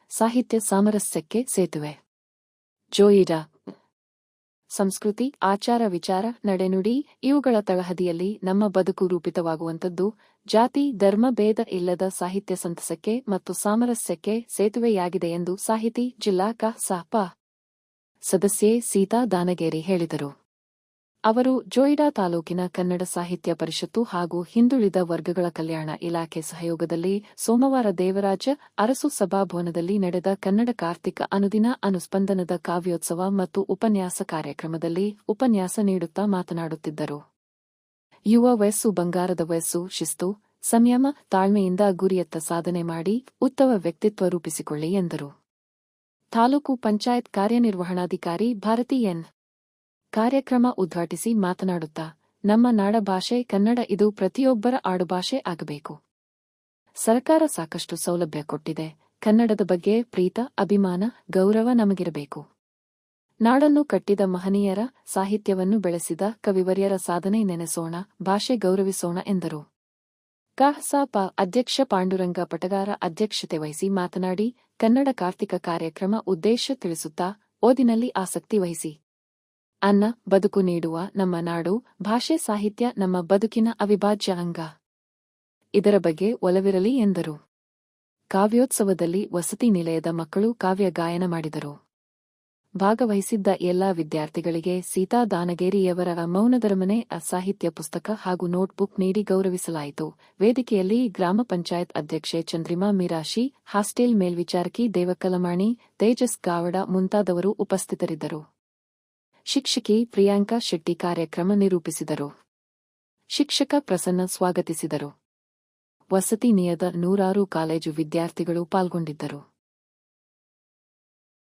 ಸಾಹಿತ್ಯ ಸಾಮರಸ್ಯಕ್ಕೆ ಸೇತುವೆ. ಜೋಯಿಡಾ ಸಂಸ್ಕೃತಿ, ಆಚಾರ ವಿಚಾರ, ನಡೆನುಡಿ ಇವುಗಳ ತಳಹದಿಯಲ್ಲಿ ನಮ್ಮ ಬದುಕು ರೂಪಿತವಾಗುವಂಥದ್ದು. ಜಾತಿ ಧರ್ಮ ಭೇದ ಇಲ್ಲದ ಸಾಹಿತ್ಯ ಸಂತಸಕ್ಕೆ ಮತ್ತು ಸಾಮರಸ್ಯಕ್ಕೆ ಸೇತುವೆಯಾಗಿದೆ ಎಂದು ಸಾಹಿತಿ ಜಿಲ್ಲಾ ಕ.ಸ.ಪ. ಸದಸ್ಯೆ ಸೀತಾ ದಾನಗೇರಿ ಹೇಳಿದರು. ಅವರು ಜೋಯಿಡಾ ತಾಲೂಕಿನ ಕನ್ನಡ ಸಾಹಿತ್ಯ ಪರಿಷತ್ತು ಹಾಗೂ ಹಿಂದುಳಿದ ವರ್ಗಗಳ ಕಲ್ಯಾಣ ಇಲಾಖೆ ಸಹಯೋಗದಲ್ಲಿ ಸೋಮವಾರ ದೇವರಾಜ ಅರಸು ಸಭಾಭವನದಲ್ಲಿ ನಡೆದ ಕನ್ನಡ ಕಾರ್ತಿಕ ಅನುದಿನ ಅನುಸ್ಪಂದನದ ಕಾವ್ಯೋತ್ಸವ ಮತ್ತು ಉಪನ್ಯಾಸ ಕಾರ್ಯಕ್ರಮದಲ್ಲಿ ಉಪನ್ಯಾಸ ನೀಡುತ್ತಾ ಮಾತನಾಡುತ್ತಿದ್ದರು. ಯುವ ವಯಸ್ಸು ಬಂಗಾರದ ವಯಸ್ಸು. ಶಿಸ್ತು, ಸಂಯಮ, ತಾಳ್ಮೆಯಿಂದ ಗುರಿಯತ್ತ ಸಾಧನೆ ಮಾಡಿ ಉತ್ತಮ ವ್ಯಕ್ತಿತ್ವ ರೂಪಿಸಿಕೊಳ್ಳಿ ಎಂದರು. ತಾಲೂಕು ಪಂಚಾಯತ್ ಕಾರ್ಯನಿರ್ವಹಣಾಧಿಕಾರಿ ಭಾರತಿ ಎನ್. ಕಾರ್ಯಕ್ರಮ ಉದ್ಘಾಟಿಸಿ ಮಾತನಾಡುತ್ತಾ, ನಮ್ಮ ನಾಡ ಭಾಷೆ ಕನ್ನಡ, ಇದು ಪ್ರತಿಯೊಬ್ಬರ ಆಡುಭಾಷೆ ಆಗಬೇಕು. ಸರ್ಕಾರ ಸಾಕಷ್ಟು ಸೌಲಭ್ಯ ಕೊಟ್ಟಿದೆ. ಕನ್ನಡದ ಬಗ್ಗೆ ಪ್ರೀತ, ಅಭಿಮಾನ, ಗೌರವ ನಮಗಿರಬೇಕು. ನಾಡನ್ನು ಕಟ್ಟಿದ ಮಹನೀಯರ, ಸಾಹಿತ್ಯವನ್ನು ಬೆಳೆಸಿದ ಕವಿವರ್ಯರ ಸಾಧನೆ ನೆನೆಸೋಣ, ಭಾಷೆ ಗೌರವಿಸೋಣ ಎಂದರು. ಕ.ಸ.ಪ. ಅಧ್ಯಕ್ಷ ಪಾಂಡುರಂಗ ಪಟಗಾರ ಅಧ್ಯಕ್ಷತೆ ವಹಿಸಿ ಮಾತನಾಡಿ, ಕನ್ನಡ ಕಾರ್ತಿಕ ಕಾರ್ಯಕ್ರಮ ಉದ್ದೇಶ ತಿಳಿಸುತ್ತಾ, ಓದಿನಲ್ಲಿ ಆಸಕ್ತಿ ವಹಿಸಿ. ಅನ್ನ, ಬದುಕು ನೀಡುವ ನಮ್ಮ ನಾಡು, ಭಾಷೆ, ಸಾಹಿತ್ಯ ನಮ್ಮ ಬದುಕಿನ ಅವಿಭಾಜ್ಯ ಅಂಗ. ಇದರ ಬಗ್ಗೆ ಒಲವಿರಲಿ ಎಂದರು. ಕಾವ್ಯೋತ್ಸವದಲ್ಲಿ ವಸತಿ ನಿಲಯದ ಮಕ್ಕಳು ಕಾವ್ಯ ಗಾಯನ ಮಾಡಿದರು. ಭಾಗವಹಿಸಿದ್ದ ಎಲ್ಲಾ ವಿದ್ಯಾರ್ಥಿಗಳಿಗೆ ಸೀತಾ ದಾನಗೇರಿಯವರ ಮೌನದರಮನೆ ಸಾಹಿತ್ಯ ಪುಸ್ತಕ ಹಾಗೂ ನೋಟ್ಬುಕ್ ನೀಡಿ ಗೌರವಿಸಲಾಯಿತು. ವೇದಿಕೆಯಲ್ಲಿ ಗ್ರಾಮ ಪಂಚಾಯತ್ ಅಧ್ಯಕ್ಷೆ ಚಂದ್ರಿಮಾ ಮಿರಾಶಿ, ಹಾಸ್ಟೆಲ್ ಮೇಲ್ವಿಚಾರಕಿ ದೇವಕಲಮಾಣಿ, ತೇಜಸ್ ಗಾವಡ ಮುಂತಾದವರು ಉಪಸ್ಥಿತರಿದ್ದರು. ಶಿಕ್ಷಕಿ ಪ್ರಿಯಾಂಕಾ ಶೆಟ್ಟಿ ಕಾರ್ಯಕ್ರಮ ನಿರೂಪಿಸಿದರು. ಶಿಕ್ಷಕ ಪ್ರಸನ್ನ ಸ್ವಾಗತಿಸಿದರು. ವಸತಿ ನಿಲಯದ 106 ಕಾಲೇಜು ವಿದ್ಯಾರ್ಥಿಗಳು ಪಾಲ್ಗೊಂಡಿದ್ದರು.